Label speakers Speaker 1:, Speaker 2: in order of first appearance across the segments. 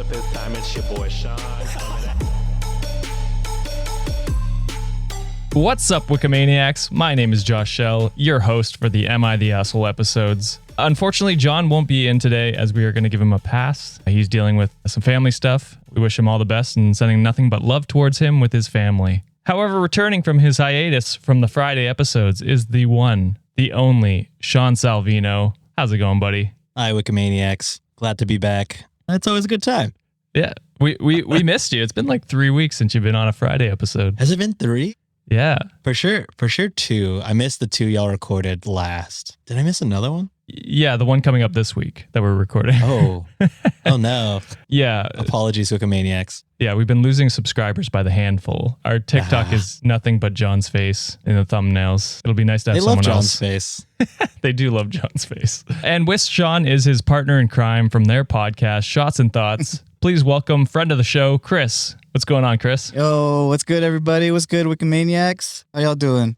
Speaker 1: but this time it's your boy Sean.
Speaker 2: What's up, Wikimaniacs? My name is Josh Shell, your host for the Am I the Asshole episodes. Unfortunately, John won't be in today as we are going to give him a pass. He's dealing with some family stuff. We wish him all the best and sending nothing but love towards him with his family. However, returning from his hiatus from the Friday episodes is the one, the only, Sean Salvino. How's it going, buddy?
Speaker 3: Hi, Wikimaniacs. Glad to be back. It's always a good time.
Speaker 2: Yeah, we missed you. It's been like 3 weeks since you've been on a Friday episode.
Speaker 3: Has it been 3?
Speaker 2: Yeah.
Speaker 3: For sure 2. I missed the 2 y'all recorded last. Did I miss another one?
Speaker 2: Yeah, the one coming up this week that we're recording.
Speaker 3: Oh no.
Speaker 2: Yeah.
Speaker 3: Apologies, Wikimaniacs.
Speaker 2: Yeah, we've been losing subscribers by the handful. Our TikTok is nothing but John's face in the thumbnails. It'll be nice to have someone else.
Speaker 3: They love John's face.
Speaker 2: They do love John's face. And with Sean is his partner in crime from their podcast, Shots and Thoughts. Please welcome friend of the show, Chris. What's going on, Chris?
Speaker 4: Yo, what's good, everybody? What's good, Wikimaniacs? How y'all doing?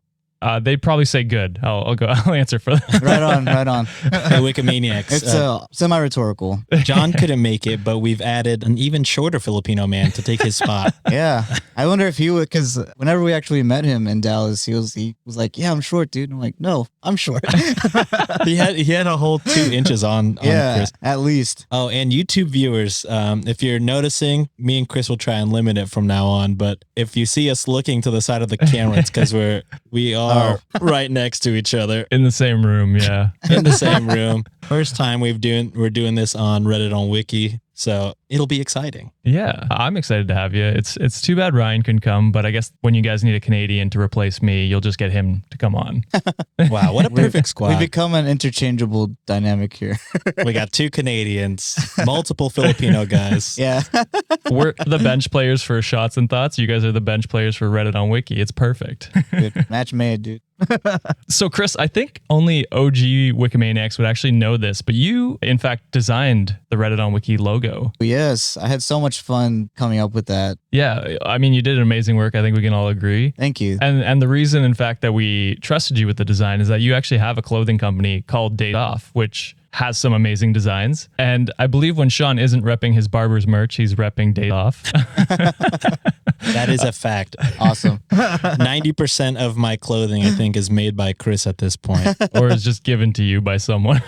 Speaker 2: They'd probably say good. I'll answer for them.
Speaker 4: Right on.
Speaker 3: Hey, Wikimaniacs.
Speaker 4: It's semi-rhetorical.
Speaker 3: John couldn't make it, but we've added an even shorter Filipino man to take his spot.
Speaker 4: Yeah. I wonder if he would, because whenever we actually met him in Dallas, he was like, yeah, I'm short, dude. And I'm like, no, I'm short.
Speaker 3: He had a whole 2 inches on Chris.
Speaker 4: At least.
Speaker 3: Oh, and YouTube viewers, if you're noticing, me and Chris will try and limit it from now on. But if you see us looking to the side of the camera, it's because we are right next to each other.
Speaker 2: In the same room, yeah.
Speaker 3: In the same room. First time we're doing this on Reddit on Wiki. So it'll be exciting.
Speaker 2: Yeah, I'm excited to have you. It's too bad Ryan couldn't come, but I guess when you guys need a Canadian to replace me, you'll just get him to come on.
Speaker 3: Wow, what a perfect squad.
Speaker 4: We become an interchangeable dynamic here.
Speaker 3: We got 2 Canadians, multiple Filipino guys.
Speaker 4: Yeah.
Speaker 2: We're the bench players for Shots and Thoughts. You guys are the bench players for Reddit on Wiki. It's perfect.
Speaker 4: Dude, match made, dude.
Speaker 2: So, Chris, I think only OG Wikimaniacs would actually know this, but you, in fact, designed the Reddit on Wiki logo.
Speaker 4: Yes, I had so much fun coming up with that.
Speaker 2: Yeah, I mean, you did amazing work. I think we can all agree.
Speaker 4: Thank you.
Speaker 2: And the reason, in fact, that we trusted you with the design is that you actually have a clothing company called Day Off, which has some amazing designs. And I believe when Sean isn't repping his barber's merch, he's repping Day Off.
Speaker 3: That is a fact.
Speaker 4: Awesome.
Speaker 3: 90% of my clothing, I think, is made by Chris at this point.
Speaker 2: Or is just given to you by someone.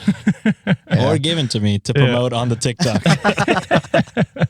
Speaker 3: Or given to me to promote on the TikTok.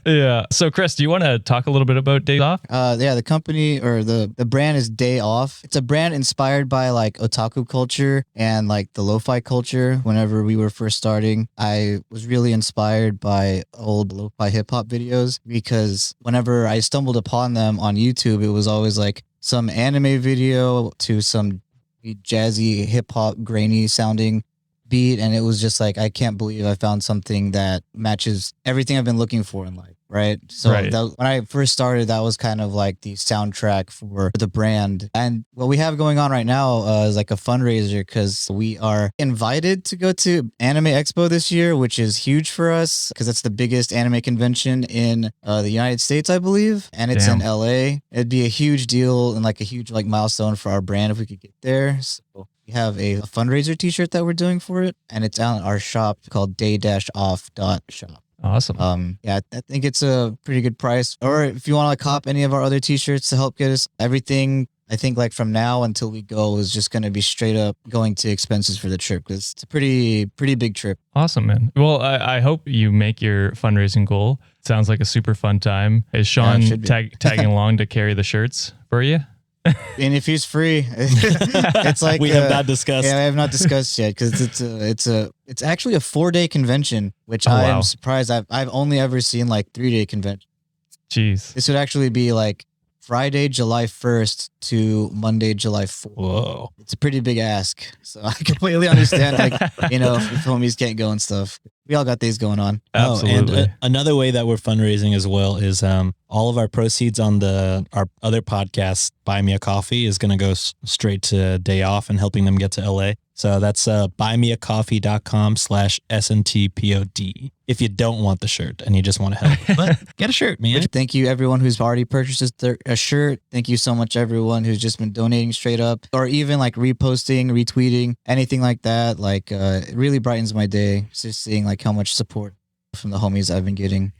Speaker 2: Yeah. So, Chris, do you want to talk a little bit about Day Off?
Speaker 4: Yeah, the company or the brand is Day Off. It's a brand inspired by like otaku culture and like the lo-fi culture. Whenever we were first starting, I was really inspired by old lo-fi hip-hop videos because whenever I stumbled upon them on YouTube, it was always like some anime video to some jazzy hip-hop grainy sounding beat, and it was just like, I can't believe I found something that matches everything I've been looking for in life. Right. So
Speaker 2: Right.
Speaker 4: when I first started, that was kind of like the soundtrack for the brand. And what we have going on right now is like a fundraiser because we are invited to go to Anime Expo this year, which is huge for us because it's the biggest anime convention in the United States, I believe. And it's in LA. It'd be a huge deal and like a huge like milestone for our brand if we could get there. So we have a fundraiser t-shirt that we're doing for it. And it's on our shop called day-off.shop.
Speaker 2: Awesome.
Speaker 4: Yeah, I think it's a pretty good price. Or if you want to like cop any of our other t-shirts to help get us everything, I think like from now until we go is just going to be straight up going to expenses for the trip because it's a pretty big trip.
Speaker 2: Awesome, man. Well, I hope you make your fundraising goal. Sounds like a super fun time. Is Sean tagging along to carry the shirts for you?
Speaker 4: And if he's free, it's like
Speaker 3: we have not discussed.
Speaker 4: Yeah, I have not discussed yet because it's actually a 4-day convention, which I am surprised. I've only ever seen like 3-day convention.
Speaker 2: Jeez,
Speaker 4: this would actually be like Friday, July 1st to Monday, July 4th.
Speaker 3: Whoa,
Speaker 4: it's a pretty big ask. So I completely understand, like if homies can't go and stuff. We all got these going on.
Speaker 2: Absolutely.
Speaker 3: And another way that we're fundraising as well is all of our proceeds on our other podcast, Buy Me a Coffee, is going to go straight to Day Off and helping them get to LA. So that's buymeacoffee.com/SNTPOD. If you don't want the shirt and you just want to help, but get a shirt, man.
Speaker 4: Thank you everyone who's already purchased a shirt. Thank you so much everyone who's just been donating straight up or even like reposting, retweeting, anything like that. Like it really brightens my day just seeing like how much support from the homies I've been getting.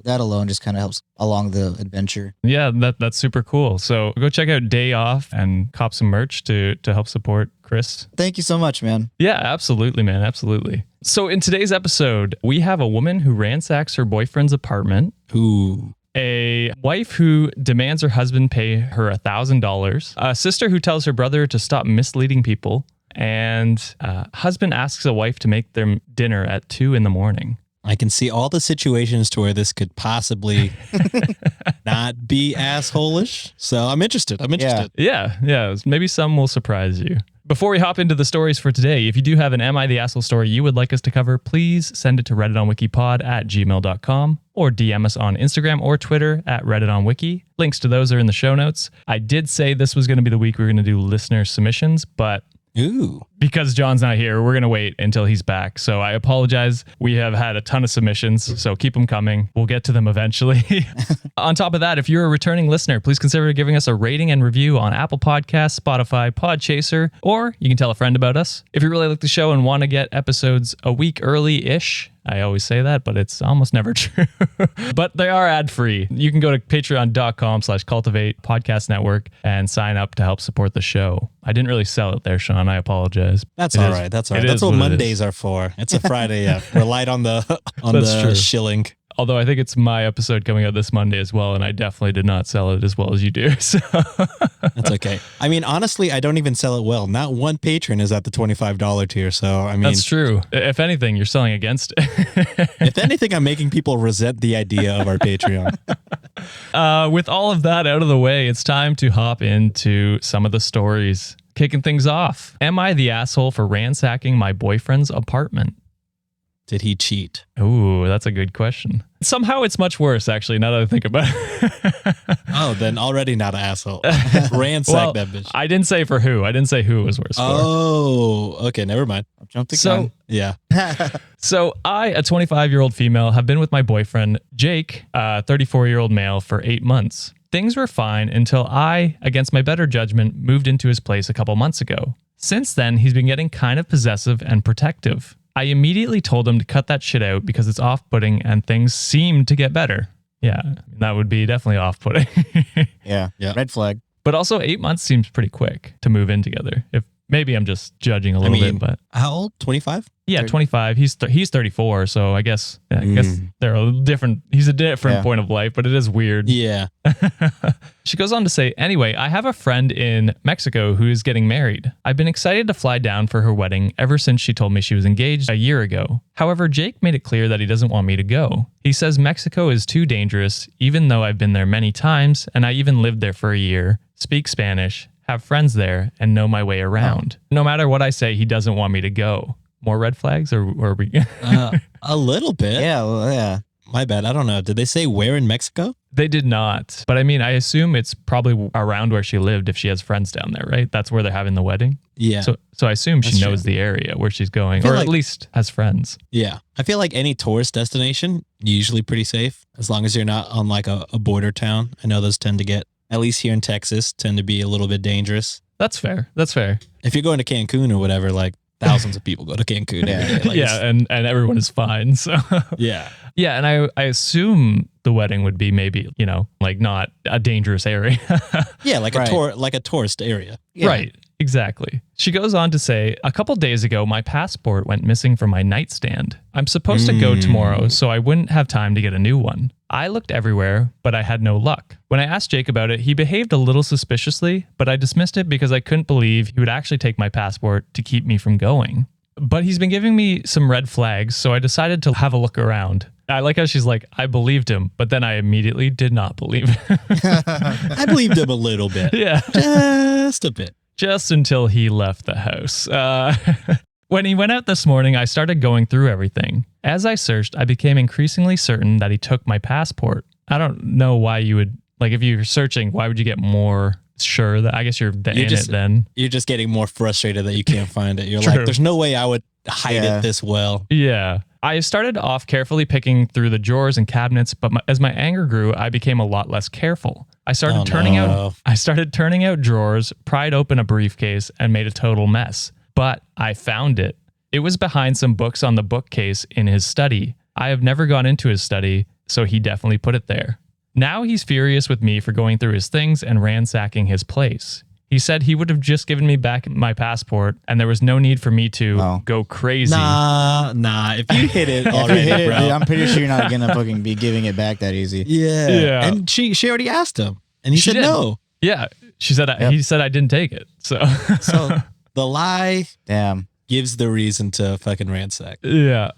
Speaker 4: That alone just kind of helps along the adventure.
Speaker 2: Yeah, that's super cool. So go check out Day Off and cop some merch to help support Chris.
Speaker 4: Thank you so much, man.
Speaker 2: Yeah, absolutely, man. Absolutely. So in today's episode, we have a woman who ransacks her boyfriend's apartment.
Speaker 3: Ooh.
Speaker 2: A wife who demands her husband pay her $1,000. A sister who tells her brother to stop misleading people. And husband asks a wife to make them dinner at 2 a.m.
Speaker 3: I can see all the situations to where this could possibly not be asshole-ish. So I'm interested.
Speaker 2: Yeah. Maybe some will surprise you. Before we hop into the stories for today, if you do have an Am I the Asshole story you would like us to cover, please send it to redditonwikipod@gmail.com or DM us on Instagram or Twitter at redditonwiki. Links to those are in the show notes. I did say this was going to be the week we were going to do listener submissions, but because John's not here, we're going to wait until he's back. So I apologize. We have had a ton of submissions, so keep them coming. We'll get to them eventually. On top of that, if you're a returning listener, please consider giving us a rating and review on Apple Podcasts, Spotify, Podchaser, or you can tell a friend about us. If you really like the show and want to get episodes a week early-ish, I always say that, but it's almost never true. But they are ad-free. You can go to patreon.com/cultivate podcast network and sign up to help support the show. I didn't really sell it there, Sean. I apologize.
Speaker 3: That's all right. That's what Mondays are for. It's a Friday. Yeah. We're light on the shilling.
Speaker 2: Although I think it's my episode coming out this Monday as well, and I definitely did not sell it as well as you do. So
Speaker 3: that's okay. I mean, honestly, I don't even sell it well. Not one patron is at the $25 tier. So, I mean,
Speaker 2: that's true. If anything, you're selling against it.
Speaker 3: If anything, I'm making people resent the idea of our Patreon.
Speaker 2: With all of that out of the way, it's time to hop into some of the stories. Kicking things off. Am I the asshole for ransacking my boyfriend's apartment?
Speaker 3: Did he cheat?
Speaker 2: Ooh, that's a good question. Somehow it's much worse, actually, now that I think about it.
Speaker 3: Oh, then already not an asshole. Ransack that bitch.
Speaker 2: I didn't say for who. I didn't say who it was worse for.
Speaker 3: Oh, okay. Never mind.
Speaker 4: I'll jump the gun.
Speaker 3: Yeah.
Speaker 2: So I, a 25-year-old female, have been with my boyfriend, Jake, a 34-year-old male, for 8 months. Things were fine until I, against my better judgment, moved into his place a couple months ago. Since then, he's been getting kind of possessive and protective. I immediately told him to cut that shit out because it's off-putting and things seem to get better. Yeah, that would be definitely off-putting.
Speaker 4: Yeah, red flag.
Speaker 2: But also 8 months seems pretty quick to move in together. If maybe I'm just judging a little bit, but
Speaker 3: how old? 25?
Speaker 2: Yeah, 25. He's 34, so I guess they're a different. He's a different point of life, but it is weird.
Speaker 3: Yeah.
Speaker 2: She goes on to say, anyway, I have a friend in Mexico who is getting married. I've been excited to fly down for her wedding ever since she told me she was engaged a year ago. However, Jake made it clear that he doesn't want me to go. He says Mexico is too dangerous, even though I've been there many times, and I even lived there for a year, speak Spanish, have friends there, and know my way around. No matter what I say, he doesn't want me to go. More red flags, or are we?
Speaker 3: A little bit.
Speaker 4: Yeah, well, yeah.
Speaker 3: My bad. I don't know. Did they say where in Mexico?
Speaker 2: They did not. But I mean, I assume it's probably around where she lived if she has friends down there, right? That's where they're having the wedding.
Speaker 3: Yeah.
Speaker 2: So I assume she knows the area where she's going, or at least has friends.
Speaker 3: Yeah. I feel like any tourist destination, usually pretty safe, as long as you're not on like a border town. I know those tend to get, at least here in Texas, tend to be a little bit dangerous.
Speaker 2: That's fair. That's fair.
Speaker 3: If you're going to Cancun or whatever, like thousands of people go to Cancun.
Speaker 2: And everyone is fine. So
Speaker 3: yeah.
Speaker 2: Yeah. And I assume the wedding would be maybe, like not a dangerous area.
Speaker 3: Yeah. Like a tourist area.
Speaker 2: Yeah. Right. Exactly. She goes on to say, a couple days ago, my passport went missing from my nightstand. I'm supposed to go tomorrow, so I wouldn't have time to get a new one. I looked everywhere, but I had no luck. When I asked Jake about it, he behaved a little suspiciously, but I dismissed it because I couldn't believe he would actually take my passport to keep me from going. But he's been giving me some red flags, so I decided to have a look around. I like how she's like, I believed him, but then I immediately did not believe him.
Speaker 3: I believed him a little bit.
Speaker 2: Yeah.
Speaker 3: Just a bit.
Speaker 2: Just until he left the house. When he went out this morning, I started going through everything. As I searched, I became increasingly certain that he took my passport. I don't know why you would, like, if you're searching, why would you get more sure that, I guess you're in it then.
Speaker 3: You're just getting more frustrated that you can't find it. You're like, there's no way I would hide it this well.
Speaker 2: Yeah. I started off carefully picking through the drawers and cabinets, but as my anger grew, I became a lot less careful. I started turning out drawers, pried open a briefcase, and made a total mess. But I found it. It was behind some books on the bookcase in his study. I have never gone into his study, so he definitely put it there. Now he's furious with me for going through his things and ransacking his place. He said he would have just given me back my passport and there was no need for me to go crazy.
Speaker 3: Nah. If you hit it already, bro.
Speaker 4: Dude, I'm pretty sure you're not gonna fucking be giving it back that easy.
Speaker 3: Yeah. And she already asked him, and he said no.
Speaker 2: Yeah. She said he said I didn't take it. So
Speaker 3: the lie
Speaker 4: Damn.
Speaker 3: gives the reason to fucking ransack.
Speaker 2: Yeah.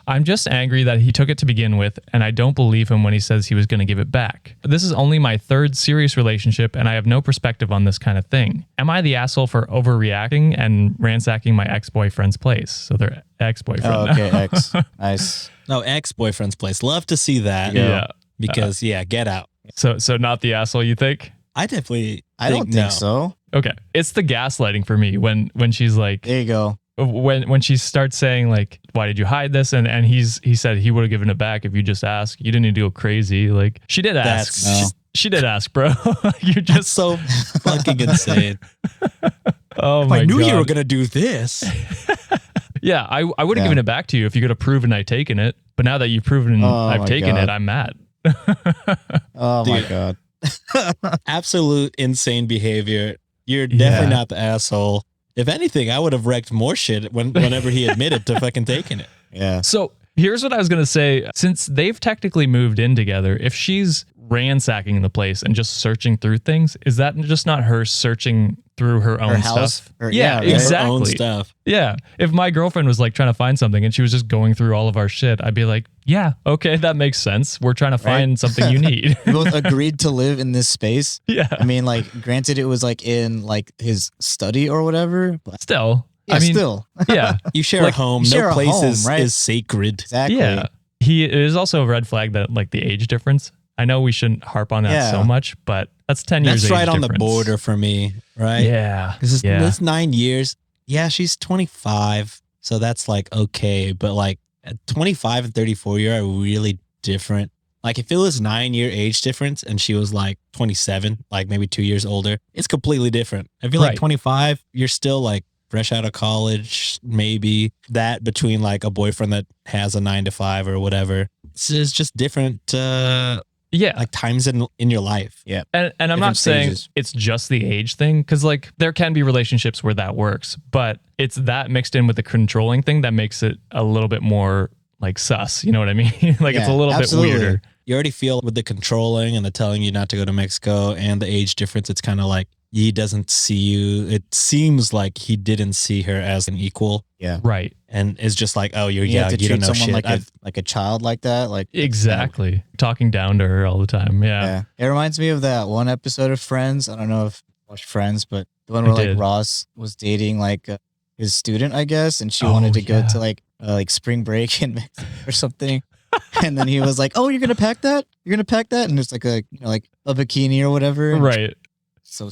Speaker 2: I'm just angry that he took it to begin with, and I don't believe him when he says he was going to give it back. This is only my third serious relationship, and I have no perspective on this kind of thing. Am I the asshole for overreacting and ransacking my ex-boyfriend's place? So they're ex-boyfriend.
Speaker 4: Oh, okay, ex. Nice.
Speaker 3: No, ex-boyfriend's place. Love to see that.
Speaker 2: Yeah.
Speaker 3: Because, get out.
Speaker 2: So not the asshole, you think?
Speaker 3: I definitely
Speaker 4: I don't think so.
Speaker 2: Okay. It's the gaslighting for me when she's like,
Speaker 4: There you go.
Speaker 2: when she starts saying like, why did you hide this? And he said he would have given it back if you just asked. You didn't need to go crazy. Like she did ask. She did ask, bro. You're just
Speaker 3: so fucking insane.
Speaker 2: Oh my God.
Speaker 3: I knew you were going to do this.
Speaker 2: Yeah, I would have given it back to you if you could have proven I'd taken it. But now that you've proven I've taken it, I'm mad.
Speaker 4: Oh my God.
Speaker 3: Absolute insane behavior. You're definitely not the asshole. If anything, I would have wrecked more shit whenever he admitted to fucking taking it.
Speaker 4: Yeah.
Speaker 2: So here's what I was going to say. Since they've technically moved in together, if she's ransacking the place and just searching through things, is that just not her searching through her own stuff?
Speaker 4: Yeah, right?
Speaker 2: Exactly.
Speaker 3: Her own stuff.
Speaker 2: Yeah. If my girlfriend was like trying to find something and she was just going through all of our shit, I'd be like, yeah, okay, that makes sense. We're trying to find something you need.
Speaker 4: We both agreed to live in this space.
Speaker 2: Yeah.
Speaker 4: I mean, like, granted, it was like in like his study or whatever, but
Speaker 2: Still.
Speaker 4: yeah,
Speaker 2: I mean,
Speaker 4: still.
Speaker 2: yeah.
Speaker 3: You share a home.
Speaker 4: you share
Speaker 3: No
Speaker 4: a
Speaker 3: place
Speaker 4: home,
Speaker 3: is,
Speaker 4: right?
Speaker 3: is sacred.
Speaker 4: Exactly.
Speaker 2: Yeah. It is also a red flag that like the age difference. I know we shouldn't harp on that so much, but that's 10 years
Speaker 3: That's right
Speaker 2: age
Speaker 3: on
Speaker 2: difference.
Speaker 3: the border for me, right?
Speaker 2: Yeah.
Speaker 3: Because it's 9 years. Yeah, she's 25. So that's like okay. But like at 25 and 34 year are really different. Like if it was 9 year age difference and she was like 27, like maybe 2 years older, it's completely different. If you're like 25, you're still like fresh out of college, maybe that between like a boyfriend that has a 9 to 5 or whatever. It's just different. Like times in your life.
Speaker 4: Yeah.
Speaker 2: And I'm not saying it's just the age thing, because like there can be relationships where that works, but it's that mixed in with the controlling thing that makes it a little bit more like sus. You know what I mean? Like it's a little bit weirder.
Speaker 3: You already feel with the controlling and the telling you not to go to Mexico and the age difference, it's kind of like he doesn't see you. It seems like he didn't see her as an equal.
Speaker 4: Yeah.
Speaker 2: Right.
Speaker 3: And it's just like, oh, you
Speaker 4: have to
Speaker 3: you
Speaker 4: treat
Speaker 3: don't know
Speaker 4: someone
Speaker 3: shit.
Speaker 4: like a child like that. Like
Speaker 2: Exactly. Talking down to her all the time. Yeah.
Speaker 4: It reminds me of that one episode of Friends. I don't know if you watched Friends, but the one where like Ross was dating like his student, I guess, and she wanted to go to like spring break in Mexico or something. And then he was like, "Oh, you're gonna pack that? You're gonna pack that?" And it's like a like a bikini or whatever.
Speaker 2: Right.
Speaker 4: So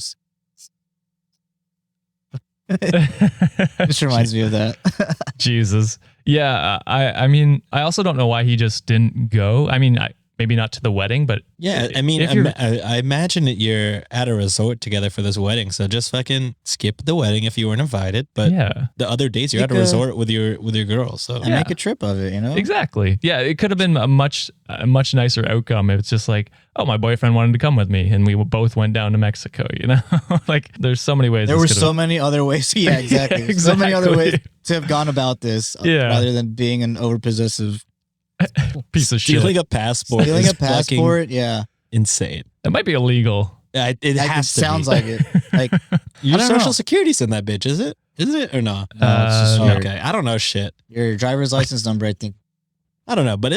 Speaker 4: this reminds me of that.
Speaker 2: Jesus. Yeah. I mean, I also don't know why he just didn't go. I mean, maybe not to the wedding, but
Speaker 3: yeah, I mean, I imagine that you're at a resort together for this wedding, so just fucking skip the wedding if you weren't invited. But the other days you're at a resort with your girl, so
Speaker 4: make a trip of it, you know?
Speaker 2: Exactly. Yeah, it could have been a much nicer outcome if it's just like, oh, my boyfriend wanted to come with me, and we both went down to Mexico. You know, like there's so many ways.
Speaker 4: There were so many other ways. Yeah, exactly.
Speaker 2: Yeah, exactly.
Speaker 4: So many other ways to have gone about this,
Speaker 2: rather
Speaker 4: than being an overpossessive
Speaker 2: piece of shit.
Speaker 3: Stealing a passport.
Speaker 4: Stealing a passport, yeah.
Speaker 3: Insane.
Speaker 2: It might be illegal.
Speaker 3: It has to
Speaker 4: sounds
Speaker 3: be.
Speaker 4: like it. Like
Speaker 3: your social security's in that bitch, is it? Is it or not?
Speaker 4: No, it's just your,
Speaker 3: okay. I don't know shit.
Speaker 4: Your driver's license number, I think.
Speaker 3: I don't know, but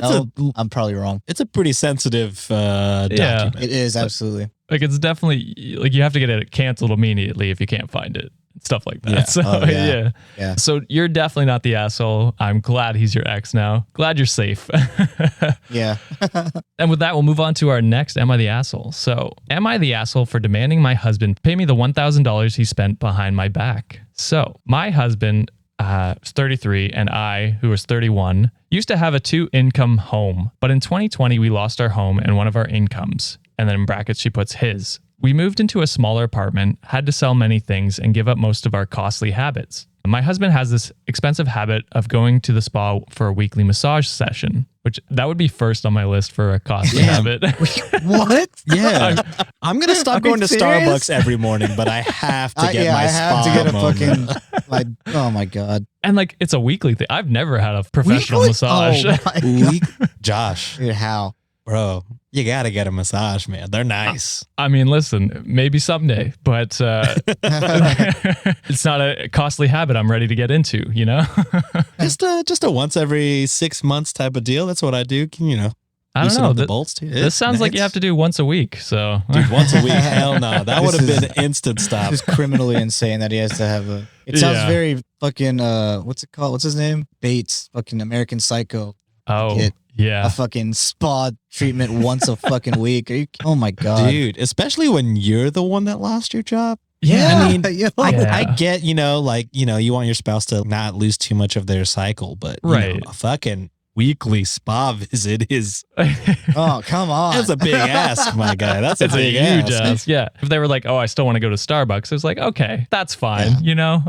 Speaker 4: I'm probably wrong.
Speaker 3: It's a pretty sensitive document.
Speaker 4: It is, absolutely.
Speaker 2: Like it's definitely like you have to get it canceled immediately if you can't find it. Stuff like that. Yeah. So yeah. So you're definitely not the asshole. I'm glad he's your ex now. Glad you're safe.
Speaker 4: Yeah.
Speaker 2: And with that, we'll move on to our next Am I the Asshole? So am I the asshole for demanding my husband pay me the $1,000 he spent behind my back? So my husband was 33 and I, who was 31, used to have a 2-income home. But in 2020, we lost our home and one of our incomes. And then in brackets, she puts his. We moved into a smaller apartment, had to sell many things, and give up most of our costly habits. My husband has this expensive habit of going to the spa for a weekly massage session, which that would be first on my list for a costly habit.
Speaker 4: What?
Speaker 3: Yeah. I'm going to stop going to
Speaker 4: serious?
Speaker 3: Starbucks every morning, but I have to get my
Speaker 4: I have
Speaker 3: spa
Speaker 4: to get a
Speaker 3: moment.
Speaker 4: fucking, oh my God.
Speaker 2: And like, it's a weekly thing. I've never had a professional
Speaker 4: Weekly?
Speaker 2: massage.
Speaker 4: Oh my God.
Speaker 3: Josh,
Speaker 4: Dude, how?
Speaker 3: bro, you got to get a massage, man. They're nice.
Speaker 2: I mean, listen, maybe someday, but it's not a costly habit I'm ready to get into, you know?
Speaker 3: Just a once every 6 months type of deal. That's what I do.
Speaker 2: I don't
Speaker 3: loosen
Speaker 2: know.
Speaker 3: up the bolts too.
Speaker 2: This sounds like you have to do once a week. So,
Speaker 3: Dude, once a week. Hell no. That would have been instant stop.
Speaker 4: It's criminally insane that he has to have a. It sounds
Speaker 2: Yeah.
Speaker 4: very fucking. What's it called? What's his name? Bates. Fucking American Psycho.
Speaker 2: oh,
Speaker 4: Get
Speaker 2: yeah.
Speaker 4: a fucking spa treatment once a fucking week. Are you, oh my God.
Speaker 3: Dude, especially when you're the one that lost your job.
Speaker 2: Yeah.
Speaker 3: I mean,
Speaker 4: Yeah.
Speaker 3: I get, you want your spouse to not lose too much of their cycle, but you
Speaker 2: Right.
Speaker 3: know, a fucking weekly spa visit is
Speaker 4: Oh, come on.
Speaker 3: that's a big ask, my guy. That's
Speaker 2: It's
Speaker 3: a
Speaker 2: a
Speaker 3: big
Speaker 2: huge
Speaker 3: ask.
Speaker 2: ask. Yeah. If they were like, oh, I still want to go to Starbucks, it's like, okay, that's fine,
Speaker 4: Yeah.
Speaker 2: you know?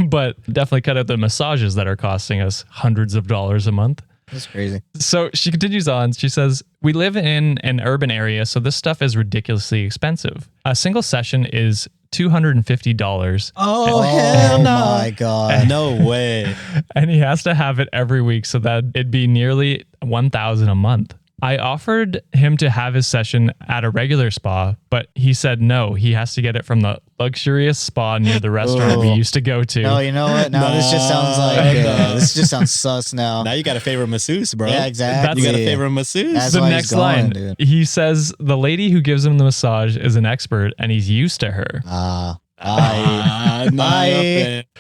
Speaker 2: But definitely cut out the massages that are costing us hundreds of dollars a month.
Speaker 4: That's crazy.
Speaker 2: So she continues on. She says, we live in an urban area, so this stuff is ridiculously expensive. A single session is $250.
Speaker 3: Oh, hell no.
Speaker 4: my God.
Speaker 3: No way.
Speaker 2: And he has to have it every week so that it'd be nearly $1,000 a month. I offered him to have his session at a regular spa, but he said no. He has to get it from the luxurious spa near the restaurant we
Speaker 4: Oh.
Speaker 2: used to go to.
Speaker 4: No, you know what? Now this just sounds like this just sounds sus now.
Speaker 3: Now you got a favorite masseuse, bro.
Speaker 4: Yeah, exactly.
Speaker 3: You got a favorite masseuse.
Speaker 4: That's
Speaker 2: The
Speaker 4: why
Speaker 2: next
Speaker 4: he's going,
Speaker 2: line,
Speaker 4: dude.
Speaker 2: he says the lady who gives him the massage is an expert and he's used to her.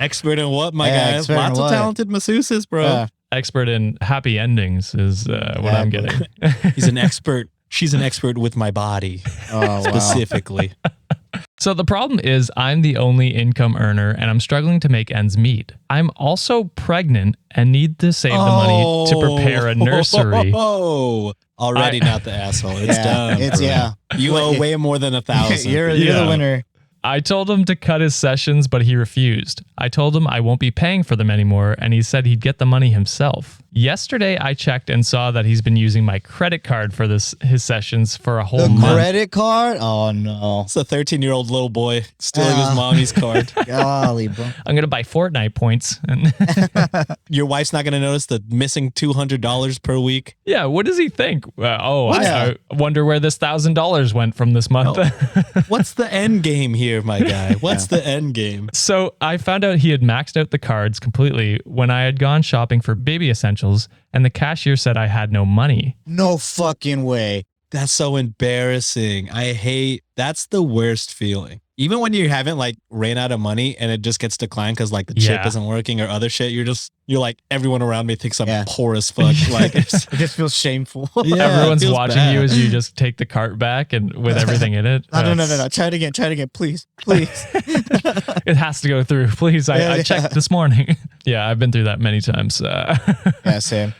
Speaker 3: Expert in what, my
Speaker 4: Yeah,
Speaker 3: guy?
Speaker 4: expert in
Speaker 3: Lots of
Speaker 4: what?
Speaker 3: talented masseuses, bro.
Speaker 4: Yeah.
Speaker 2: Expert in happy endings is what I'm
Speaker 4: Exactly.
Speaker 2: getting.
Speaker 3: He's an expert. She's an expert with my body,
Speaker 4: Oh, wow.
Speaker 3: specifically.
Speaker 2: So the problem is I'm the only income earner and I'm struggling to make ends meet. I'm also pregnant and need to save the money to prepare a nursery.
Speaker 3: Oh, already not the asshole. It's
Speaker 4: Yeah,
Speaker 3: done.
Speaker 4: it's-
Speaker 3: bro.
Speaker 4: yeah.
Speaker 3: You owe way more than 1,000.
Speaker 4: You're
Speaker 2: Yeah.
Speaker 4: the winner.
Speaker 2: I told him to cut his sessions, but he refused. I told him I won't be paying for them anymore, and he said he'd get the money himself. Yesterday, I checked and saw that he's been using my credit card for his sessions for a whole
Speaker 4: The
Speaker 2: month.
Speaker 4: credit card? Oh no.
Speaker 3: It's a 13-year-old little boy stealing his
Speaker 4: Yeah.
Speaker 3: mommy's card.
Speaker 4: Golly, bro.
Speaker 2: I'm gonna buy Fortnite points. And
Speaker 3: Your wife's not going to notice the missing $200 per week.
Speaker 2: yeah, what does he think?
Speaker 4: Yeah.
Speaker 2: I wonder where this $1,000 went from this month.
Speaker 3: What's the end game here, my guy? What's the end game?
Speaker 2: So I found out he had maxed out the cards completely when I had gone shopping for baby essentials, and the cashier said I had no money.
Speaker 4: No fucking way.
Speaker 3: That's so embarrassing. That's the worst feeling. Even when you haven't ran out of money and it just gets declined because the chip
Speaker 2: Yeah.
Speaker 3: isn't working or other shit, you're like, everyone around me thinks I'm
Speaker 4: Yeah.
Speaker 3: poor as fuck.
Speaker 4: It just feels shameful.
Speaker 3: Yeah, it
Speaker 2: Everyone's
Speaker 3: feels
Speaker 2: watching
Speaker 3: bad.
Speaker 2: you as you just take the cart back and with everything in it.
Speaker 4: No. Try it again. Please.
Speaker 2: It has to go through. Please. I
Speaker 4: Yeah.
Speaker 2: checked this morning. Yeah, I've been through that many times.
Speaker 4: Yeah, same.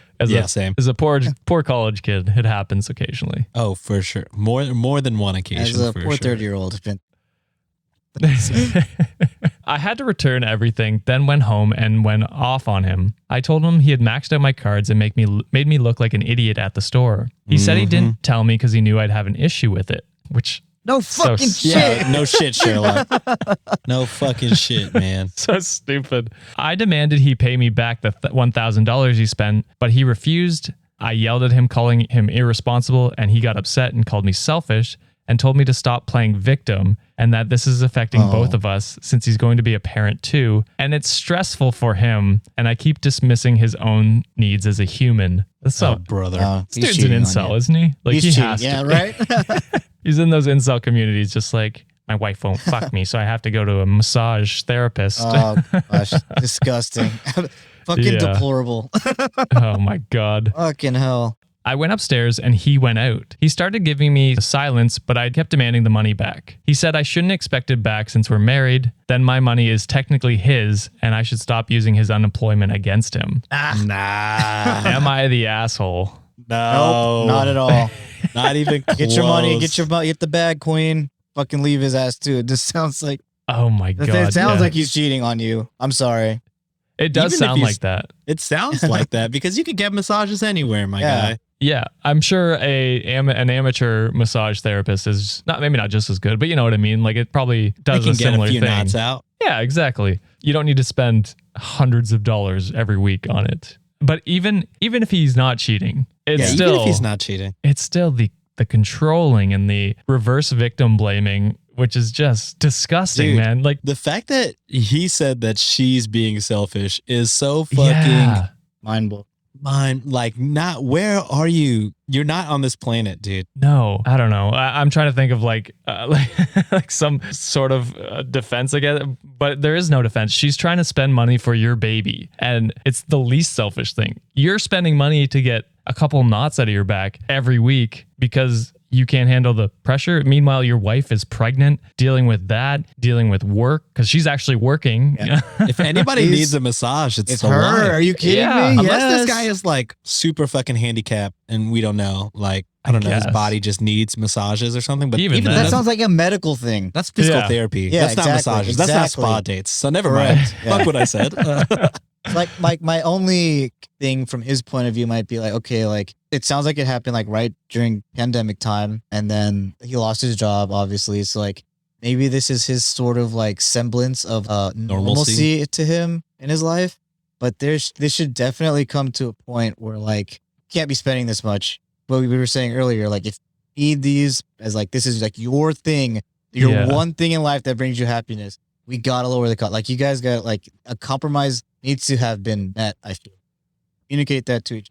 Speaker 3: Same.
Speaker 2: As a poor college kid, it happens occasionally.
Speaker 3: Oh, for sure. More than one occasion.
Speaker 4: As a
Speaker 3: for
Speaker 4: poor
Speaker 3: sure.
Speaker 4: 30-year-old.
Speaker 2: I had to return everything, then went home and went off on him. I told him he had maxed out my cards and made me look like an idiot at the store. He said he didn't tell me because he knew I'd have an issue with it, which
Speaker 4: No
Speaker 2: So
Speaker 4: fucking
Speaker 2: s-
Speaker 4: shit.
Speaker 3: Yeah, no shit, Sherlock. No fucking shit, man.
Speaker 2: so stupid. I demanded he pay me back the $1,000 he spent, but he refused. I yelled at him, calling him irresponsible, and he got upset and called me selfish and told me to stop playing victim and that this is affecting both of us since he's going to be a parent too. And it's stressful for him. And I keep dismissing his own needs as a human. So,
Speaker 3: brother.
Speaker 2: this dude's an incel, isn't he? Like
Speaker 4: He's
Speaker 2: he
Speaker 4: cheating.
Speaker 2: has to.
Speaker 4: Yeah, right?
Speaker 2: He's in those incel communities just like, my wife won't fuck me, so I have to go to a massage therapist.
Speaker 4: Oh, gosh. Disgusting. Fucking
Speaker 2: Yeah.
Speaker 4: deplorable.
Speaker 2: Oh my God.
Speaker 4: Fucking hell.
Speaker 2: I went upstairs and he went out. He started giving me silence, but I kept demanding the money back. He said I shouldn't expect it back since we're married. Then my money is technically his and I should stop using his unemployment against him.
Speaker 3: Nah.
Speaker 2: Am I the asshole?
Speaker 3: No.
Speaker 4: Nope, not at all.
Speaker 3: Not even close.
Speaker 4: Get your money, get the bag, queen. Fucking leave his ass too. It just sounds like
Speaker 2: Oh my God.
Speaker 4: it sounds
Speaker 2: yeah.
Speaker 4: like he's cheating on you. I'm sorry.
Speaker 2: It does
Speaker 3: Even if
Speaker 2: sound
Speaker 3: he's-
Speaker 2: like that.
Speaker 3: It sounds like that because you can get massages anywhere, my
Speaker 4: Yeah.
Speaker 3: guy.
Speaker 2: Yeah, I'm sure an amateur massage therapist is maybe not just as good, but you know what I mean. Like it probably
Speaker 3: They
Speaker 2: does
Speaker 3: can
Speaker 2: a
Speaker 3: get a
Speaker 2: similar
Speaker 3: few
Speaker 2: thing.
Speaker 3: knots out.
Speaker 2: Yeah, exactly. You don't need to spend hundreds of dollars every week on it. But even if he's not cheating, it's
Speaker 3: Yeah,
Speaker 2: still
Speaker 3: even if he's not cheating.
Speaker 2: it's still the controlling and the reverse victim blaming, which is just disgusting,
Speaker 3: Dude,
Speaker 2: man. Like
Speaker 3: The fact that he said that she's being selfish is so fucking
Speaker 2: yeah,
Speaker 4: Mind blown.
Speaker 3: mind. Like, not where are you? You're not on this planet, dude.
Speaker 2: no, I don't know. I'm trying to think of like some sort of defense again, but there is no defense. She's trying to spend money for your baby, and it's the least selfish thing. You're spending money to get a couple knots out of your back every week because you can't handle the pressure. Meanwhile, your wife is pregnant, dealing with that, dealing with work because she's actually working.
Speaker 4: Yeah.
Speaker 3: If anybody
Speaker 4: He's-
Speaker 3: needs a massage, it's
Speaker 4: It's
Speaker 3: the
Speaker 4: her.
Speaker 3: wife.
Speaker 4: Are you kidding
Speaker 2: Yeah.
Speaker 4: me?
Speaker 3: Unless
Speaker 4: Yes.
Speaker 3: this guy is like super fucking handicapped and we don't know. Like, I don't know, his
Speaker 2: guess.
Speaker 3: body just needs massages or something. But
Speaker 2: Even
Speaker 3: even,
Speaker 2: then.
Speaker 4: That sounds like a medical thing.
Speaker 3: that's physical
Speaker 2: Yeah.
Speaker 3: therapy.
Speaker 4: Yeah,
Speaker 3: that's not
Speaker 4: exactly,
Speaker 3: massages. That's not
Speaker 4: exactly.
Speaker 3: spa dates. So never
Speaker 4: Correct,
Speaker 3: mind.
Speaker 4: yeah.
Speaker 3: Fuck what I said.
Speaker 4: Like my only thing from his point of view might be like, okay, like it sounds like it happened like right during pandemic time, and then he lost his job, obviously. So like maybe this is his sort of like semblance of normalcy to him in his life. But this should definitely come to a point where like you can't be spending this much. What we were saying earlier, like if you need these as like this is like your thing, your
Speaker 2: Yeah.
Speaker 4: one thing in life that brings you happiness. We gotta lower the cost. Like you guys got like a compromise needs to have been met. I feel communicate that to each.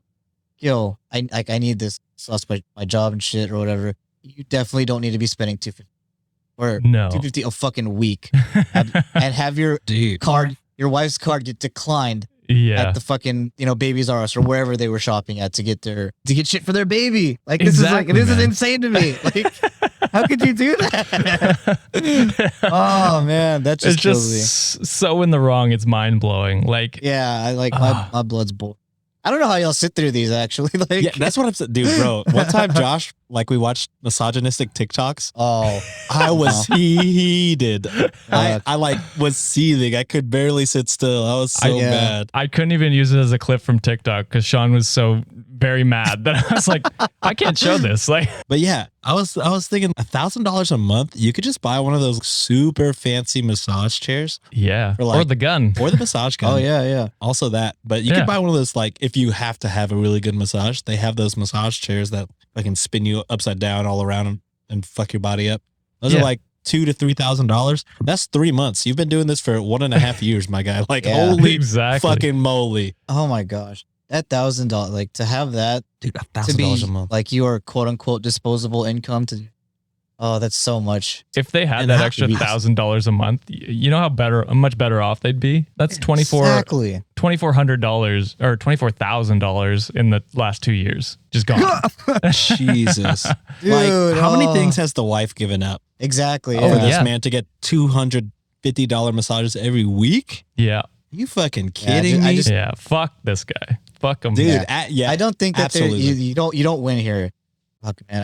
Speaker 4: Yo, I need this. So that's my job and shit or whatever. You definitely don't need to be spending $250 or
Speaker 2: No.
Speaker 4: $250 a fucking week and have your
Speaker 3: Dude.
Speaker 4: your wife's card get declined
Speaker 2: yeah.
Speaker 4: at the fucking Babies R Us or wherever they were shopping at to get shit for their baby. Like this is like
Speaker 2: Exactly,
Speaker 4: this is
Speaker 2: man.
Speaker 4: insane to me. Like how could you do that? Oh man, that just
Speaker 2: It's
Speaker 4: kills me.
Speaker 2: just so in the wrong. It's mind blowing. Like,
Speaker 4: Yeah, I like my blood's boiled. I don't know how y'all sit through these actually. Like,
Speaker 3: Yeah, that's what I'm saying. Dude, bro. One time, Josh, like we watched misogynistic TikToks.
Speaker 4: oh,
Speaker 3: I was heated.
Speaker 4: Uh,
Speaker 3: I like was seething. I could barely sit still. I was so
Speaker 4: Yeah.
Speaker 3: bad.
Speaker 2: I couldn't even use it as a clip from TikTok because Sean was so very mad that I was like, I can't show this. Like,
Speaker 3: But yeah, I was thinking $1,000 a month. You could just buy one of those super fancy massage chairs
Speaker 2: yeah,
Speaker 3: For like-
Speaker 2: or the gun.
Speaker 3: or the massage gun.
Speaker 4: oh yeah.
Speaker 3: Also that. But you
Speaker 2: Yeah.
Speaker 3: could buy one of those, like, if you have to have a really good massage, they have those massage chairs that can spin you upside down all around and fuck your body up. Those
Speaker 2: Yeah.
Speaker 3: are like $2,000 to $3,000. That's 3 months. You've been doing this for 1.5 years, my guy. Like,
Speaker 4: Yeah.
Speaker 3: holy
Speaker 2: Exactly.
Speaker 3: fucking moly.
Speaker 4: Oh my gosh, that $1,000, like to have that
Speaker 3: Dude,
Speaker 4: to be
Speaker 3: $1,000 a month.
Speaker 4: like your quote unquote disposable income to. Oh, that's so much.
Speaker 2: If they had
Speaker 3: And
Speaker 2: that
Speaker 3: that
Speaker 2: extra
Speaker 3: would be-
Speaker 2: $1,000 a month, you know how much better off they'd be. That's
Speaker 4: Exactly.
Speaker 2: $2,400 or $24,000 in the last 2 years, just gone.
Speaker 3: Jesus.
Speaker 4: Dude,
Speaker 3: Like, how many
Speaker 4: oh.
Speaker 3: things has the wife given up
Speaker 4: Exactly.
Speaker 2: Oh,
Speaker 3: for
Speaker 4: Yeah.
Speaker 3: this
Speaker 2: yeah.
Speaker 3: man to get $250 massages every week?
Speaker 2: Yeah,
Speaker 3: You fucking
Speaker 4: Yeah,
Speaker 3: kidding
Speaker 4: I
Speaker 3: me?
Speaker 4: just-
Speaker 2: yeah. Fuck this guy. Fuck him.
Speaker 3: Dude,
Speaker 4: Yeah. I don't think that there-
Speaker 3: absolutely.
Speaker 4: you don't win here. Fuck man,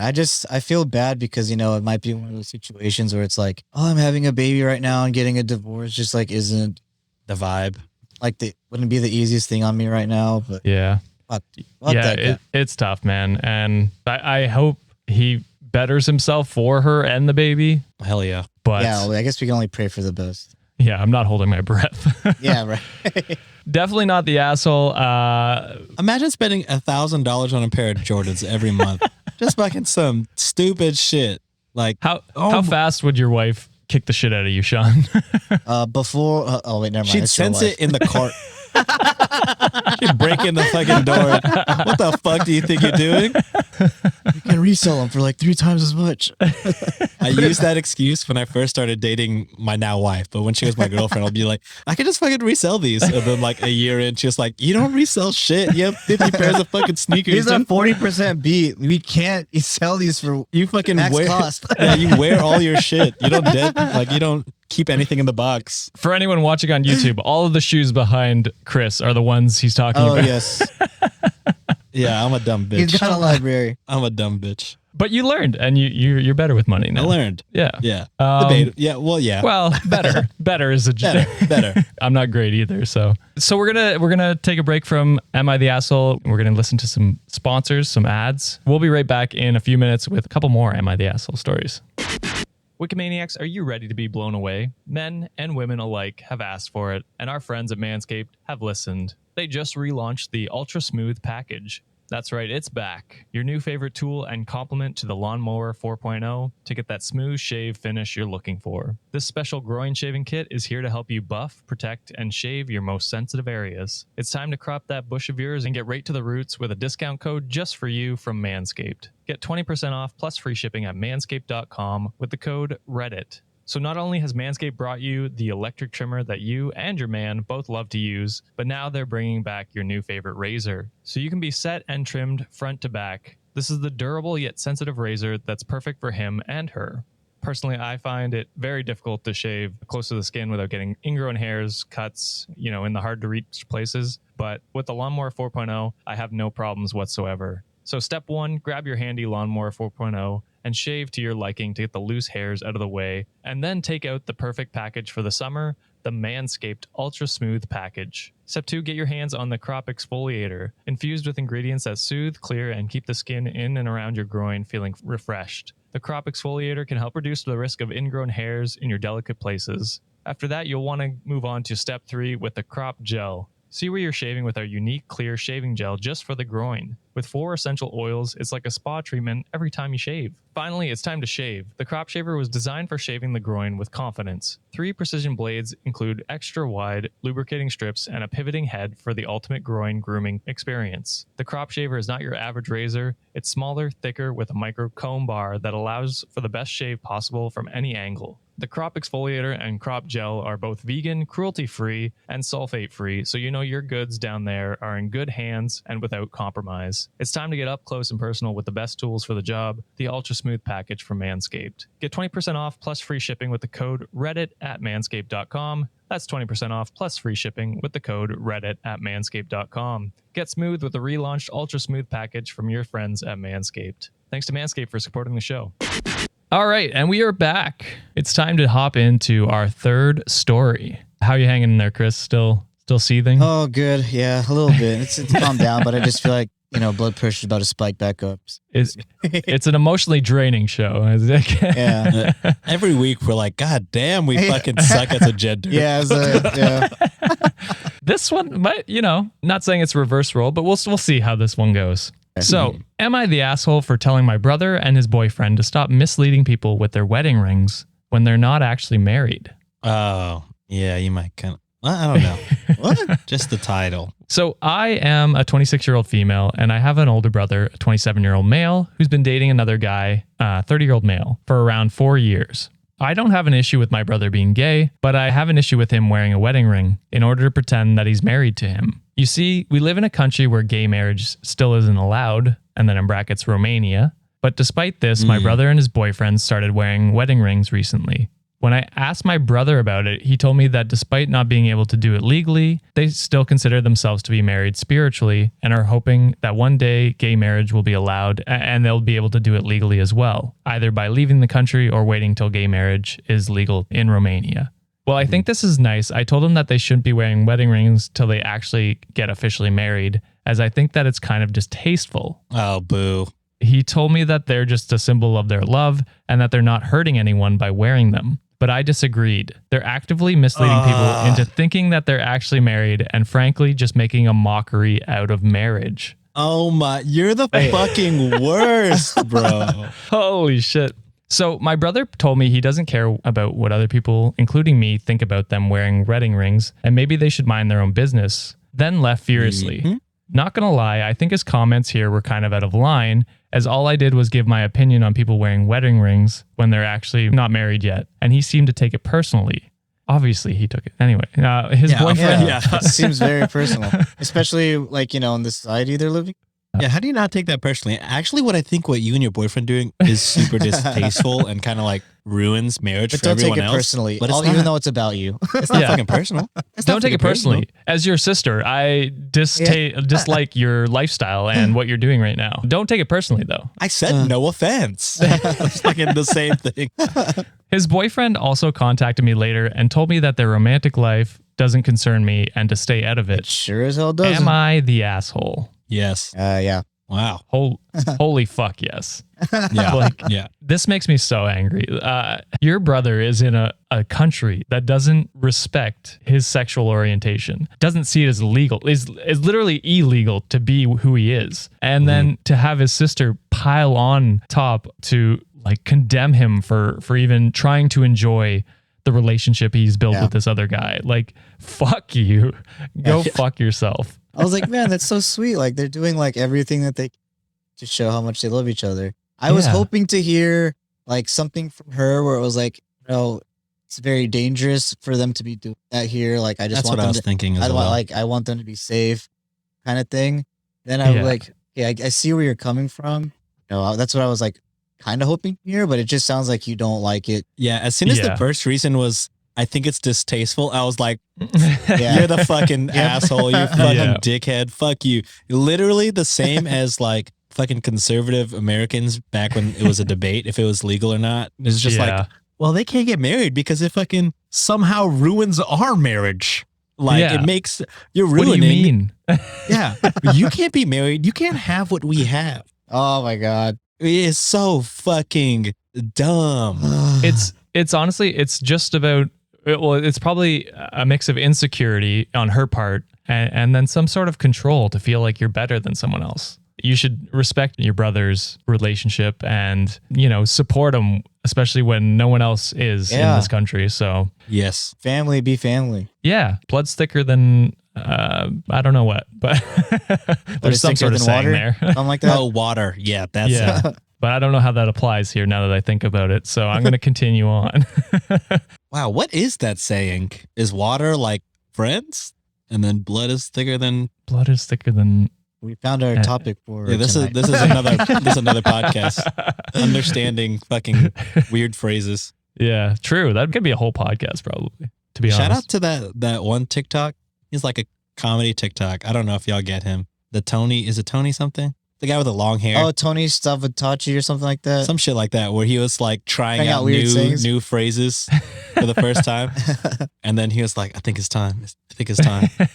Speaker 4: I feel bad because it might be one of those situations where it's like, oh, I'm having a baby right now and getting a divorce just like isn't
Speaker 3: the vibe.
Speaker 4: like wouldn't be the easiest thing on me right now. But
Speaker 2: Yeah.
Speaker 4: fuck
Speaker 2: Yeah,
Speaker 4: that guy.
Speaker 2: it's tough, man. And I hope he betters himself for her and the baby.
Speaker 3: Hell yeah.
Speaker 2: But
Speaker 4: Yeah, well, I guess we can only pray for the best.
Speaker 2: yeah, I'm not holding my breath.
Speaker 4: Yeah, right.
Speaker 2: Definitely not the asshole.
Speaker 3: Imagine spending $1,000 on a pair of Jordans every month. Just fucking some stupid shit. Like,
Speaker 2: How
Speaker 3: Oh my-
Speaker 2: fast would your wife kick the shit out of you, Sean?
Speaker 4: Before oh wait, never mind.
Speaker 3: she'd
Speaker 4: It's your
Speaker 3: sense
Speaker 4: wife.
Speaker 3: it in the cart. She'd break in the fucking door. What the fuck do you think you're doing?
Speaker 4: You can resell them for like 3 times as much.
Speaker 3: I used that excuse when I first started dating my now wife, but when she was my girlfriend, I'll be like, I could just fucking resell these. And then like a year in, she was like, you don't resell shit. You have 50 pairs of fucking sneakers.
Speaker 4: These are 40% beat. We can't sell these for
Speaker 3: You fucking
Speaker 4: max
Speaker 3: wear,
Speaker 4: cost.
Speaker 3: yeah, you wear all your shit. You don't you don't keep anything in the box.
Speaker 2: For anyone watching on YouTube, all of the shoes behind Chris are the ones he's talking
Speaker 4: Oh
Speaker 2: about.
Speaker 4: yes,
Speaker 3: Yeah, I'm a dumb bitch.
Speaker 4: he's got a library.
Speaker 3: I'm a dumb bitch.
Speaker 2: But you learned, and you're better with money now.
Speaker 3: I learned.
Speaker 2: Yeah.
Speaker 3: Yeah. Yeah. Well, yeah.
Speaker 2: Well, better. Better is a
Speaker 3: better.
Speaker 2: I'm not great either. So we're gonna take a break from Am I the Asshole? We're gonna listen to some sponsors, some ads. We'll be right back in a few minutes with a couple more Am I the Asshole stories. Wikimaniacs, are you ready to be blown away? Men and women alike have asked for it, and our friends at MANSCAPED have listened. They just relaunched the Ultra Smooth package. That's right, it's back. Your new favorite tool and complement to the Lawnmower 4.0 to get that smooth shave finish you're looking for. This special groin shaving kit is here to help you buff, protect, and shave your most sensitive areas. It's time to crop that bush of yours and get right to the roots with a discount code just for you from Manscaped. Get 20% off plus free shipping at manscaped.com with the code REDDIT. So not only has Manscaped brought you the electric trimmer that you and your man both love to use, but now they're bringing back your new favorite razor. So you can be set and trimmed front to back. This is the durable yet sensitive razor that's perfect for him and her. Personally, I find it very difficult to shave close to the skin without getting ingrown hairs, cuts, in the hard to reach places. But with the Lawnmower 4.0, I have no problems whatsoever. So step 1, grab your handy Lawnmower 4.0 and shave to your liking to get the loose hairs out of the way, and then take out the perfect package for the summer, the Manscaped Ultra Smooth package. Step 2, get your hands on the crop exfoliator, infused with ingredients that soothe, clear, and keep the skin in and around your groin feeling refreshed. The crop exfoliator can help reduce the risk of ingrown hairs in your delicate places. After that, you'll want to move on to step 3 with the crop gel. See where you're shaving with our unique clear shaving gel just for the groin. With 4 essential oils, it's like a spa treatment every time you shave. Finally, it's time to shave. The crop shaver was designed for shaving the groin with confidence. 3 precision blades include extra wide lubricating strips and a pivoting head for the ultimate groin grooming experience. The crop shaver is not your average razor. It's smaller, thicker, with a micro comb bar that allows for the best shave possible from any angle. The crop exfoliator and crop gel are both vegan, cruelty-free, and sulfate-free, so you know your goods down there are in good hands and without compromise. It's time to get up close and personal with the best tools for the job, the Ultra Smooth package from Manscaped. Get 20% off plus free shipping with the code REDDIT at manscaped.com. That's 20% off plus free shipping with the code REDDIT at manscaped.com. Get smooth with the relaunched Ultra Smooth package from your friends at Manscaped. Thanks to Manscaped for supporting the show. All right, and we are back. It's time to hop into our third story. How are you hanging in there, Chris? Still seething?
Speaker 4: Oh, good. Yeah, a little bit. It's calmed down, but I just feel like, blood pressure's about to spike back up.
Speaker 2: It's an emotionally draining show.
Speaker 4: Yeah.
Speaker 3: Every week we're like, God damn, we fucking suck as a gender.
Speaker 4: Yeah. Yeah.
Speaker 2: This one might, not saying it's a reverse role, but we'll see how this one goes. So, am I the asshole for telling my brother and his boyfriend to stop misleading people with their wedding rings when they're not actually married?
Speaker 3: Oh, yeah, you might kind of. I don't know. What? Just the title.
Speaker 2: So, I am a 26-year-old female, and I have an older brother, a 27-year-old male, who's been dating another guy, a 30-year-old male, for around 4 years. I don't have an issue with my brother being gay, but I have an issue with him wearing a wedding ring in order to pretend that he's married to him. You see, we live in a country where gay marriage still isn't allowed, and then in brackets, Romania. But despite this, my brother and his boyfriend started wearing wedding rings recently. When I asked my brother about it, he told me that despite not being able to do it legally, they still consider themselves to be married spiritually and are hoping that one day gay marriage will be allowed and they'll be able to do it legally as well, either by leaving the country or waiting till gay marriage is legal in Romania. Well, I think this is nice. I told them that they shouldn't be wearing wedding rings till they actually get officially married, as I think that it's kind of distasteful.
Speaker 3: Oh, boo.
Speaker 2: He told me that they're just a symbol of their love and that they're not hurting anyone by wearing them. But I disagreed. They're actively misleading people into thinking that they're actually married and frankly just making a mockery out of marriage.
Speaker 3: Oh my, you're the fucking worst, bro.
Speaker 2: Holy shit. So my brother told me he doesn't care about what other people, including me, think about them wearing wedding rings and maybe they should mind their own business, then left furiously. Mm-hmm. Not gonna lie, I think his comments here were kind of out of line, as all I did was give my opinion on people wearing wedding rings when they're actually not married yet, and he seemed to take it personally. Obviously, he took it. Anyway, his boyfriend...
Speaker 4: Yeah. It seems very personal, especially in the society they're living.
Speaker 3: Yeah, how do you not take that personally? Actually, what you and your boyfriend doing is super distasteful and kind of like ruins marriage
Speaker 4: But
Speaker 3: for
Speaker 4: don't
Speaker 3: everyone
Speaker 4: take it
Speaker 3: else.
Speaker 4: personally,
Speaker 3: But it's
Speaker 4: even
Speaker 3: not,
Speaker 4: though it's about you.
Speaker 3: it's not
Speaker 2: Yeah.
Speaker 3: fucking personal. It's not
Speaker 2: Don't take it
Speaker 3: fucking personal.
Speaker 2: personally. As your sister, I dislike your lifestyle and what you're doing right now. Don't take it personally, though.
Speaker 3: I said no offense. It's fucking the same thing.
Speaker 2: His boyfriend also contacted me later and told me that their romantic life doesn't concern me and to stay out of it.
Speaker 4: Sure as hell does.
Speaker 2: Am I the asshole?
Speaker 3: Yes.
Speaker 4: Yeah.
Speaker 3: Wow.
Speaker 2: Holy fuck, yes.
Speaker 3: Yeah.
Speaker 2: Like,
Speaker 3: yeah.
Speaker 2: this makes me so angry. Your brother is in a country that doesn't respect his sexual orientation, doesn't see it as legal, is literally illegal to be who he is. And then to have his sister pile on top to like condemn him for even trying to enjoy the relationship he's built with this other guy. Like, fuck you. Go fuck yourself.
Speaker 4: I was like, man, that's so sweet. Like they're doing like everything that they to show how much they love each other. I was hoping to hear like something from her where it was like, it's very dangerous for them to be doing that here. Like I just
Speaker 3: That's
Speaker 4: want
Speaker 3: what
Speaker 4: them
Speaker 3: I was thinking as well.
Speaker 4: I want them to be safe, kind of thing. Then I was like, I see where you're coming from. That's what I was like, kind of hoping to hear. But it just sounds like you don't like it.
Speaker 3: Yeah. As soon as the first reason was, I think it's distasteful, I was like, you're the fucking asshole. You fucking dickhead. Fuck you. Literally the same as like fucking conservative Americans back when it was a debate if it was legal or not. It's just like, well, they can't get married because it fucking somehow ruins our marriage. Like it makes, you're ruining.
Speaker 2: What do you mean?
Speaker 3: Yeah. You can't be married. You can't have what we have.
Speaker 4: Oh my God.
Speaker 3: It is so fucking dumb.
Speaker 2: It's honestly, it's just about, well, it's probably a mix of insecurity on her part and then some sort of control to feel like you're better than someone else. You should respect your brother's relationship and, support him, especially when no one else is in this country. So
Speaker 3: yes,
Speaker 4: family be family.
Speaker 2: Yeah. Blood's thicker than, I don't know what, but there's some sort of saying there.
Speaker 4: Something like that.
Speaker 3: Oh, water. Yeah, that's
Speaker 2: But I don't know how that applies here now that I think about it. So I'm going to continue on.
Speaker 3: Wow, what is that saying? Is water like friends? And then blood is thicker than...
Speaker 2: Blood is thicker than...
Speaker 4: We found our topic for
Speaker 3: this is another podcast. Understanding fucking weird phrases.
Speaker 2: Yeah, true. That could be a whole podcast probably, to be honest.
Speaker 3: Shout out to that one TikTok. He's like a comedy TikTok. I don't know if y'all get him. Is it Tony something? The guy with the long hair.
Speaker 4: Oh, Tony Stavatachi or something like that.
Speaker 3: Some shit like that, where he was like trying out new phrases for the first time. And then he was like, I think it's time.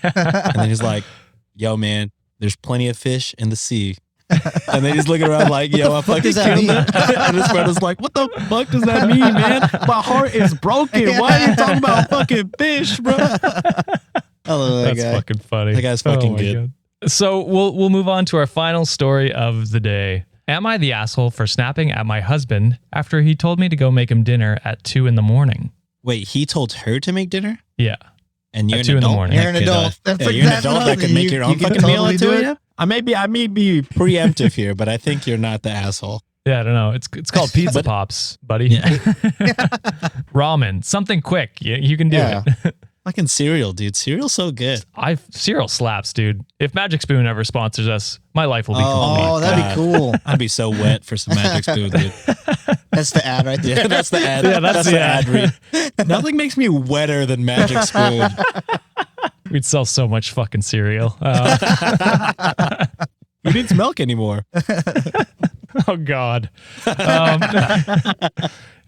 Speaker 3: And then he's like, yo, man, there's plenty of fish in the sea. And then he's looking around like, yo, I fucking killed it. And his friend was like, what the fuck does that mean, man? My heart is broken. Why are you talking about fucking fish, bro?
Speaker 4: I love that
Speaker 2: That's
Speaker 4: guy.
Speaker 2: fucking funny.
Speaker 3: That guy's fucking good.
Speaker 2: God. So we'll move on to our final story of the day. Am I the asshole for snapping at my husband after he told me to go make him dinner at 2 a.m?
Speaker 3: Wait, he told her to make dinner?
Speaker 2: Yeah.
Speaker 3: And you're
Speaker 2: At
Speaker 3: an
Speaker 2: 2
Speaker 3: adult?
Speaker 2: a.m.
Speaker 4: You're an adult.
Speaker 3: You're an adult that could make your own fucking meal at 2 a.m.? I may be preemptive here, but I think you're not the asshole.
Speaker 2: Yeah, I don't know. It's called pizza pops, buddy.
Speaker 3: Yeah.
Speaker 2: Ramen, something quick. You can do it.
Speaker 3: Fucking cereal, dude. Cereal's so good.
Speaker 2: Cereal slaps, dude. If Magic Spoon ever sponsors us, my life will be complete.
Speaker 4: Oh, that'd be cool.
Speaker 3: I'd be so wet for some Magic Spoon, dude.
Speaker 4: That's the ad right there.
Speaker 3: Yeah, that's the ad.
Speaker 2: Yeah, that's the ad
Speaker 3: read. Nothing makes me wetter than Magic Spoon.
Speaker 2: We'd sell so much fucking cereal.
Speaker 3: Who needs milk anymore?
Speaker 2: Oh, God.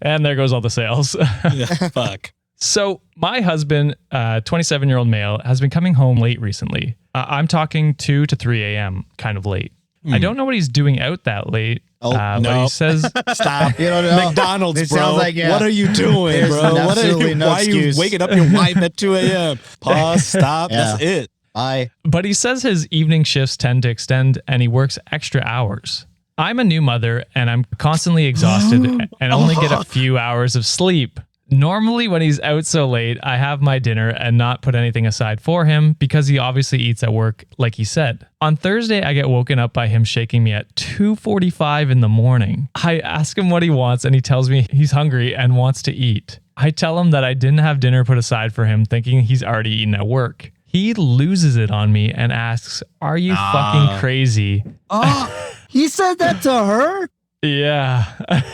Speaker 2: And there goes all the sales.
Speaker 3: Yeah, fuck.
Speaker 2: So my husband, 27-year-old male, has been coming home late recently. I'm talking 2 to 3 a.m., kind of late. I don't know what he's doing out that late. But he says,
Speaker 3: stop.
Speaker 4: You don't know.
Speaker 3: McDonald's,
Speaker 4: It
Speaker 3: bro.
Speaker 4: sounds like, yeah.
Speaker 3: What are you doing,
Speaker 4: There's
Speaker 3: bro?
Speaker 4: absolutely no
Speaker 3: why are you
Speaker 4: excuse.
Speaker 3: waking up your wife at 2 a.m.? Pause, stop.
Speaker 4: Yeah.
Speaker 3: That's it.
Speaker 4: Bye.
Speaker 2: but he says his evening shifts tend to extend and he works extra hours. I'm a new mother and I'm constantly exhausted and only get a few hours of sleep. Normally when he's out so late, I have my dinner and not put anything aside for him because he obviously eats at work, like he said. On Thursday, I get woken up by him shaking me at 2:45 in the morning. I ask him what he wants and he tells me he's hungry and wants to eat. I tell him that I didn't have dinner put aside for him, thinking he's already eaten at work. He loses it on me and asks, "Are you fucking crazy?"
Speaker 4: Oh, he said that to her?
Speaker 2: Yeah.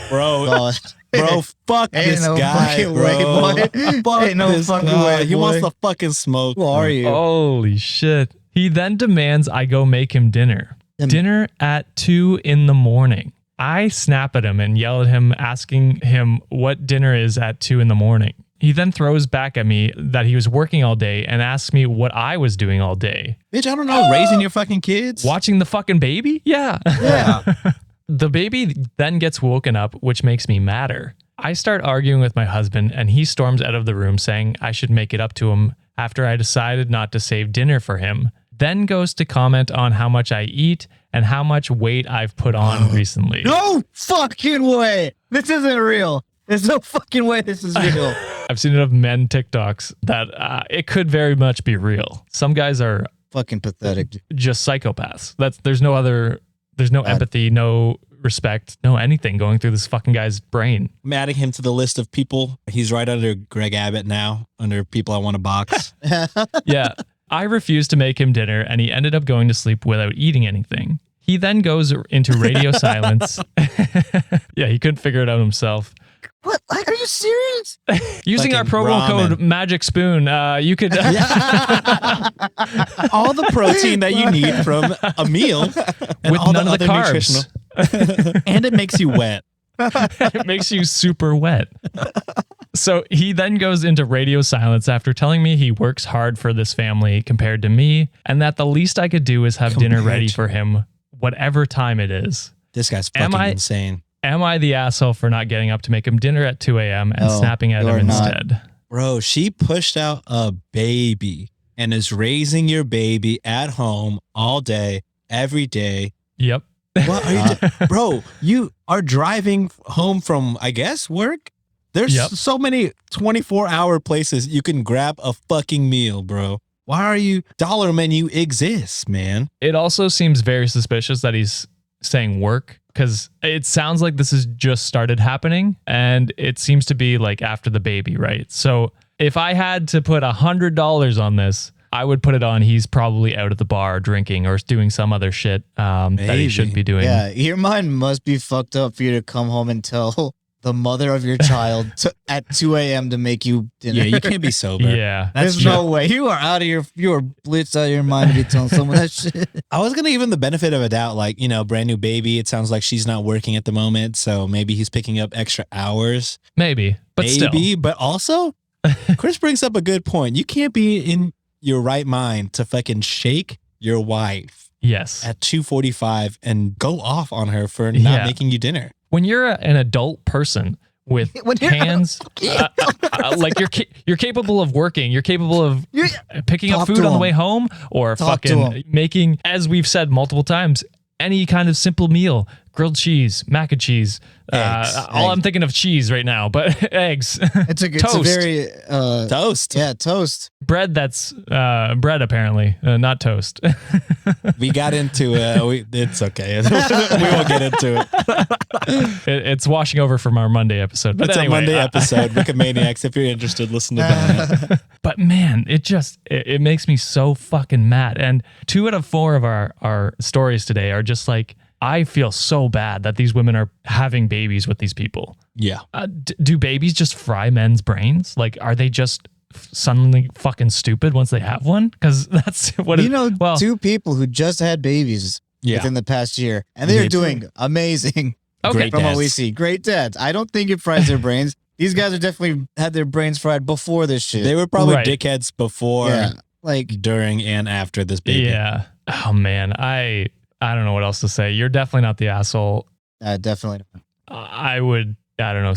Speaker 3: Bro,
Speaker 4: God.
Speaker 3: bro, fuck
Speaker 4: Ain't
Speaker 3: this
Speaker 4: no
Speaker 3: guy,
Speaker 4: fucking
Speaker 3: bro.
Speaker 4: way, boy.
Speaker 3: Fuck
Speaker 4: Ain't no
Speaker 3: this
Speaker 4: fucking
Speaker 3: guy.
Speaker 4: way,
Speaker 3: He
Speaker 4: boy.
Speaker 3: wants to fucking smoke.
Speaker 4: Who are you?
Speaker 2: Holy shit. He then demands I go make him dinner. Dinner at 2 a.m. I snap at him and yell at him, asking him what dinner is at 2 a.m. He then throws back at me that he was working all day and asks me what I was doing all day.
Speaker 3: Bitch, I don't know. Raising your fucking kids?
Speaker 2: Watching the fucking baby? Yeah.
Speaker 3: Yeah.
Speaker 2: The baby then gets woken up, which makes me madder. I start arguing with my husband and he storms out of the room saying I should make it up to him after I decided not to save dinner for him. Then goes to comment on how much I eat and how much weight I've put on recently.
Speaker 4: No fucking way. This isn't real. There's no fucking way this is real.
Speaker 2: I've seen enough men TikToks that it could very much be real. Some guys are
Speaker 4: Fucking pathetic.
Speaker 2: just psychopaths. There's no empathy, no respect, no anything going through this fucking guy's brain.
Speaker 3: I'm adding him to the list of people. He's right under Greg Abbott now, under people I want to box.
Speaker 2: Yeah. I refused to make him dinner and he ended up going to sleep without eating anything. He then goes into radio silence. Yeah, he couldn't figure it out himself.
Speaker 4: What? Like, are you serious?
Speaker 2: Using our
Speaker 3: Fucking
Speaker 2: promo
Speaker 3: ramen.
Speaker 2: code Magic Spoon, you could
Speaker 3: All the protein that you need from a meal and
Speaker 2: with
Speaker 3: all
Speaker 2: none
Speaker 3: the
Speaker 2: of the
Speaker 3: other
Speaker 2: carbs.
Speaker 3: nutritional. And it makes you wet.
Speaker 2: It makes you super wet. So he then goes into radio silence after telling me he works hard for this family compared to me, and that the least I could do is have dinner ready for him, whatever time it is.
Speaker 3: This guy's fucking insane.
Speaker 2: Am I the asshole for not getting up to make him dinner at 2 a.m. and
Speaker 4: No,
Speaker 2: snapping at
Speaker 4: you
Speaker 2: him
Speaker 4: are not.
Speaker 2: instead?
Speaker 3: Bro, she pushed out a baby and is raising your baby at home all day, every day.
Speaker 2: Yep.
Speaker 3: What are you doing? Bro, you are driving home from, I guess, work? There's so many 24-hour places you can grab a fucking meal, bro. Why are you... Dollar Menu exists, man.
Speaker 2: It also seems very suspicious that he's saying work, because it sounds like this has just started happening and it seems to be like after the baby, right? So if I had to put $100 on this, I would put it on he's probably out at the bar drinking or doing some other shit that he shouldn't be doing.
Speaker 4: Yeah, your mind must be fucked up for you to come home and tell the mother of your child at 2 a.m. to make you dinner.
Speaker 3: Yeah, you can't be sober.
Speaker 2: Yeah.
Speaker 4: There's no way. You are out of your, you are blitzed out of your mind to be telling someone that shit.
Speaker 3: I was going to give him the benefit of a doubt, like, brand new baby. It sounds like she's not working at the moment, so maybe he's picking up extra hours.
Speaker 2: Maybe, but still.
Speaker 3: But also, Chris brings up a good point. You can't be in your right mind to fucking shake your wife
Speaker 2: Yes.
Speaker 3: at 2:45 and go off on her for not making you dinner.
Speaker 2: When you're an adult person with hands, like you're capable of working, you're capable of picking up
Speaker 4: Talk
Speaker 2: food
Speaker 4: to
Speaker 2: on the
Speaker 4: him.
Speaker 2: way home or
Speaker 4: Talk to
Speaker 2: fucking
Speaker 4: him.
Speaker 2: making, as we've said multiple times, any kind of simple meal, grilled cheese, mac and cheese. I'm thinking of cheese right now, but eggs.
Speaker 4: It's a
Speaker 2: Toast.
Speaker 4: very
Speaker 3: Toast.
Speaker 4: Yeah, toast.
Speaker 2: Bread that's bread apparently, not toast.
Speaker 3: We got into it's okay. We won't get into it.
Speaker 2: It's washing over from our Monday episode. But
Speaker 3: It's
Speaker 2: anyway,
Speaker 3: a Monday episode. Wikimaniacs, if you're interested, listen to that.
Speaker 2: But man, it makes me so fucking mad. And 2 out of 4 of our stories today are just like, I feel so bad that these women are having babies with these people.
Speaker 3: Yeah.
Speaker 2: Do babies just fry men's brains? Like, are they just suddenly fucking stupid once they have one? Because that's what well,
Speaker 4: 2 people who just had babies within the past year, and they're doing amazing.
Speaker 2: Okay.
Speaker 4: From what we see, great dads. I don't think it fries their brains. These guys are definitely had their brains fried before this shit.
Speaker 3: They were probably
Speaker 2: Right.
Speaker 3: dickheads before, during, and after this baby.
Speaker 2: Yeah. Oh man, I don't know what else to say. You're definitely not the asshole.
Speaker 4: Definitely.
Speaker 2: I don't know.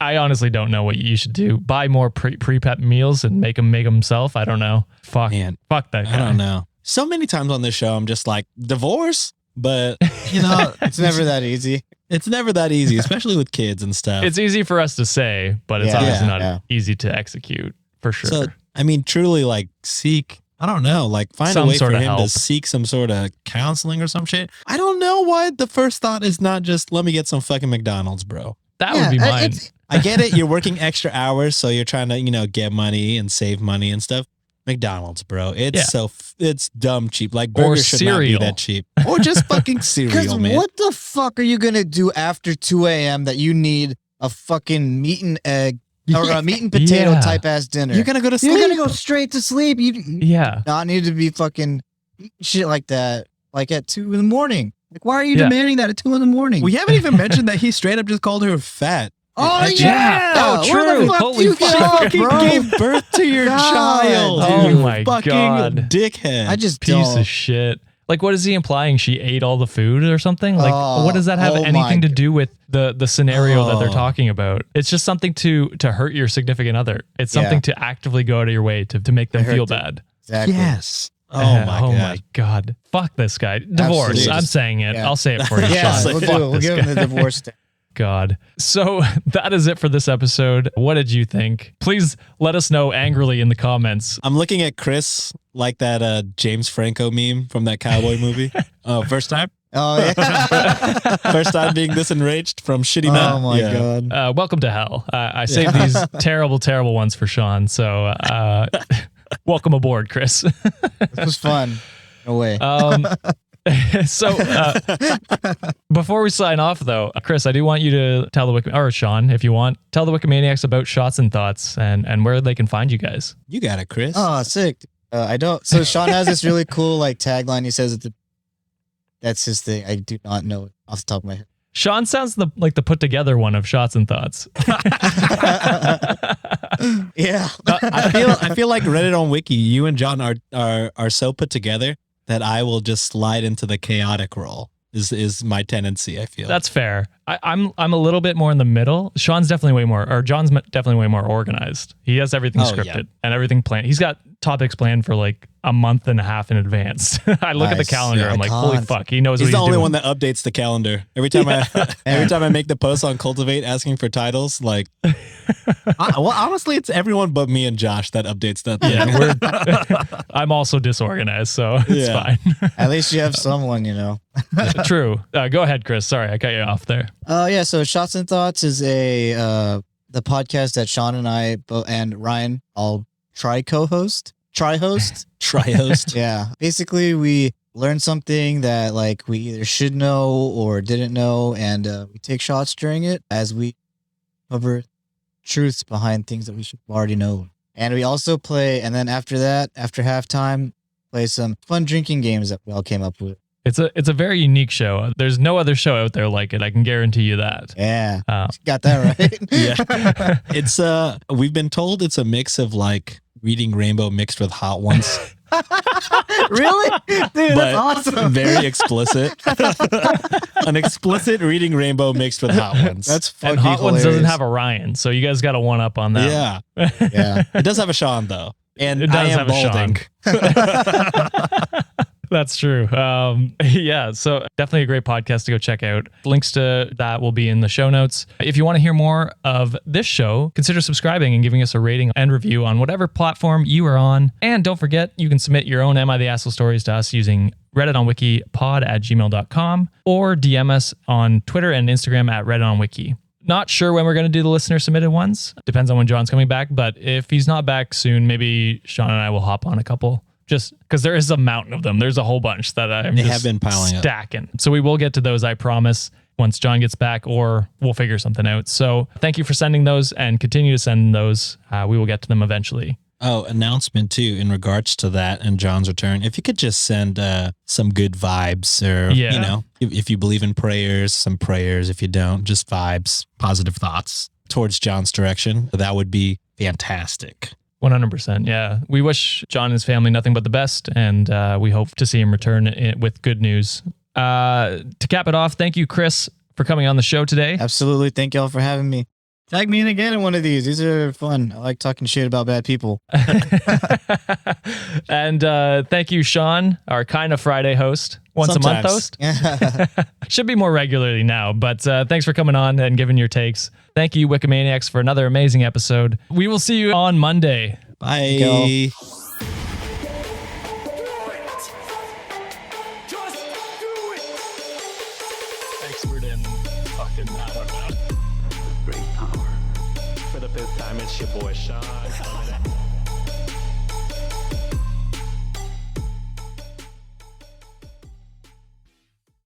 Speaker 2: I honestly don't know what you should do. Buy more pre-prep meals and make them himself. I don't know. Fuck that guy.
Speaker 3: I don't know. So many times on this show, I'm just like, divorce? But,
Speaker 4: It's never that easy.
Speaker 3: It's never that easy, especially with kids and stuff.
Speaker 2: It's easy for us to say, but it's obviously not easy to execute for sure.
Speaker 3: So, I mean, truly, like, seek, I don't know, like, find
Speaker 2: Some
Speaker 3: a way
Speaker 2: sort
Speaker 3: for
Speaker 2: of
Speaker 3: him to
Speaker 2: help.
Speaker 3: seek some sort of counseling or some shit. I don't know why the first thought is not just, let me get some fucking McDonald's, bro.
Speaker 2: That would be mine.
Speaker 3: I get it. You're working extra hours, so you're trying to, get money and save money and stuff. McDonald's, bro. It's
Speaker 2: Yeah.
Speaker 3: it's dumb cheap. Like
Speaker 2: Or
Speaker 3: burgers should not be
Speaker 2: cereal.
Speaker 3: that cheap. Or just fucking cereal,
Speaker 4: Because
Speaker 3: man.
Speaker 4: what the fuck are you gonna do after 2 a.m. that you need a fucking meat and egg or a meat and potato
Speaker 2: Yeah.
Speaker 4: type ass dinner?
Speaker 3: You're gonna go to sleep.
Speaker 4: You're gonna go straight to sleep. You
Speaker 2: Yeah.
Speaker 4: not need to be fucking eating shit like that, like at 2 in the morning. Like, why are you
Speaker 2: Yeah.
Speaker 4: demanding that at 2 in the morning?
Speaker 3: We haven't even mentioned that he straight up just called her fat.
Speaker 4: Oh
Speaker 3: Actually-
Speaker 4: yeah!
Speaker 2: Oh,
Speaker 4: Where
Speaker 2: true.
Speaker 4: the fuck
Speaker 2: Holy
Speaker 4: do you get
Speaker 2: fuck.
Speaker 4: off,
Speaker 3: Fucking
Speaker 4: bro?
Speaker 3: gave birth to your
Speaker 4: God,
Speaker 3: child.
Speaker 2: Oh
Speaker 3: you
Speaker 2: my
Speaker 3: fucking
Speaker 2: God.
Speaker 3: dickhead.
Speaker 4: I just
Speaker 2: Piece
Speaker 4: don't.
Speaker 2: of shit. Like, what is he implying? She ate all the food or something? Like,
Speaker 4: Oh,
Speaker 2: what does that have
Speaker 4: oh my
Speaker 2: anything to do with the scenario that they're
Speaker 3: Oh.
Speaker 2: talking about? It's just something to hurt your significant other. It's
Speaker 4: Yeah.
Speaker 2: something to actively go out of your way to make them
Speaker 4: To hurt
Speaker 2: feel
Speaker 4: them.
Speaker 2: bad.
Speaker 4: Exactly.
Speaker 3: yes. Oh my god.
Speaker 2: God. Fuck this guy. Divorce.
Speaker 4: Absolutely.
Speaker 2: I'm saying it.
Speaker 4: Yeah.
Speaker 2: I'll say it for you.
Speaker 4: Yeah,
Speaker 2: Sean.
Speaker 4: we'll
Speaker 2: Fuck
Speaker 4: do it. We'll
Speaker 2: this
Speaker 4: give
Speaker 2: guy.
Speaker 4: him the divorce thing.
Speaker 2: God. So that is it for this episode. What did you think? Please let us know angrily in the comments.
Speaker 3: I'm looking at Chris like that James Franco meme from that cowboy movie. First time?
Speaker 4: Oh yeah.
Speaker 3: First time being this enraged from Shitty Man.
Speaker 4: Oh my
Speaker 3: Yeah.
Speaker 4: god.
Speaker 2: Welcome to hell. I saved these terrible ones for Sean. So welcome aboard, Chris.
Speaker 4: This was fun. No way.
Speaker 2: So before we sign off, though, Chris, I do want you to tell the or Sean, if you want, tell the Wikimaniacs about Shots and Thoughts and where they can find you guys.
Speaker 3: You got it, Chris.
Speaker 4: Oh, sick. I don't. So Sean has this really cool like tagline. He says that's his thing. I do not know it off the top of my head.
Speaker 2: Sean sounds like the put together one of Shots and Thoughts.
Speaker 4: Yeah.
Speaker 3: I feel like Reddit on Wiki, you and John are so put together that I will just slide into the chaotic role. Is my tendency, I feel.
Speaker 2: That's fair. I'm a little bit more in the middle. Sean's definitely way more, or John's definitely way more organized. He has everything
Speaker 3: Oh,
Speaker 2: scripted
Speaker 3: yeah.
Speaker 2: and everything planned. He's got topics planned for like a month and a half in advance. I look at the
Speaker 4: Nice.
Speaker 2: calendar.
Speaker 4: Yeah,
Speaker 2: I'm like, holy
Speaker 4: icons.
Speaker 2: fuck, he knows
Speaker 3: He's
Speaker 2: what
Speaker 3: the
Speaker 2: he's
Speaker 3: only
Speaker 2: doing.
Speaker 3: one that updates the calendar. Every time I make the post on Cultivate asking for titles, like well, honestly, it's everyone but me and Josh that updates that thing.
Speaker 2: Yeah, I'm also disorganized, so it's
Speaker 3: Yeah.
Speaker 2: fine.
Speaker 4: At least you have someone, you know.
Speaker 2: True. Go ahead, Chris. Sorry, I cut you off there.
Speaker 4: Yeah. So Shots and Thoughts is the podcast that Sean and I and Ryan all try host.
Speaker 3: Tri-host.
Speaker 4: Yeah. Basically, we learn something that like we either should know or didn't know, and we take shots during it as we cover truths behind things that we should already know. And we also play, and then after that, after halftime, play some fun drinking games that we all came up with.
Speaker 2: It's a very unique show. There's no other show out there like it. I can guarantee you that.
Speaker 4: Yeah.
Speaker 2: Uh,
Speaker 4: Got that right.
Speaker 3: Yeah. It's we've been told it's a mix of like Reading Rainbow mixed with Hot Ones.
Speaker 4: Really? Dude,
Speaker 3: But
Speaker 4: that's awesome.
Speaker 3: very explicit. An explicit Reading Rainbow mixed with Hot Ones.
Speaker 4: That's fucking
Speaker 2: and Hot Ones doesn't
Speaker 4: hilarious.
Speaker 2: have a Ryan, so you guys got to one up on that.
Speaker 3: yeah.
Speaker 4: Yeah.
Speaker 3: It does have a Sean though. And
Speaker 2: It
Speaker 3: I
Speaker 2: does
Speaker 3: am
Speaker 2: have a Sean.
Speaker 3: balding.
Speaker 2: That's true. Yeah, so definitely a great podcast to go check out. Links to that will be in the show notes. If you want to hear more of this show, consider subscribing and giving us a rating and review on whatever platform you are on. And don't forget, you can submit your own Am I the Asshole stories to us using Reddit on Wiki pod@gmail.com or DM us on Twitter and Instagram at Reddit on Wiki. Not sure when we're going to do the listener submitted ones. Depends on when John's coming back. But if he's not back soon, maybe Sean and I will hop on a couple. Just because there is a mountain of them. There's a whole bunch that I'm
Speaker 3: They
Speaker 2: just
Speaker 3: have been piling up.
Speaker 2: stacking. So we will get to those, I promise, once John gets back, or we'll figure something out. So thank you for sending those and continue to send those. We will get to them eventually.
Speaker 3: Oh, announcement too in regards to that and John's return. If you could just send some good vibes, or
Speaker 2: Yeah.
Speaker 3: you know, if you believe in prayers, some prayers. If you don't, just vibes, positive thoughts towards John's direction. That would be fantastic.
Speaker 2: 100%. Yeah. We wish John and his family nothing but the best, and we hope to see him return with good news. To cap it off, thank you, Chris, for coming on the show today.
Speaker 4: Absolutely. Thank y'all for having me. Tag me in again in one of these. These are fun. I like talking shit about bad people.
Speaker 2: And thank you, Sean, our Kind of Friday host, once a month host. Should be more regularly now, but thanks for coming on and giving your takes. Thank you, Wikimaniacs, for another amazing episode. We will see you on Monday.
Speaker 3: Bye.
Speaker 4: Go.
Speaker 2: Thanks for in fucking, I don't know.
Speaker 1: Great power.
Speaker 5: For the fifth time, it's your boy Sean.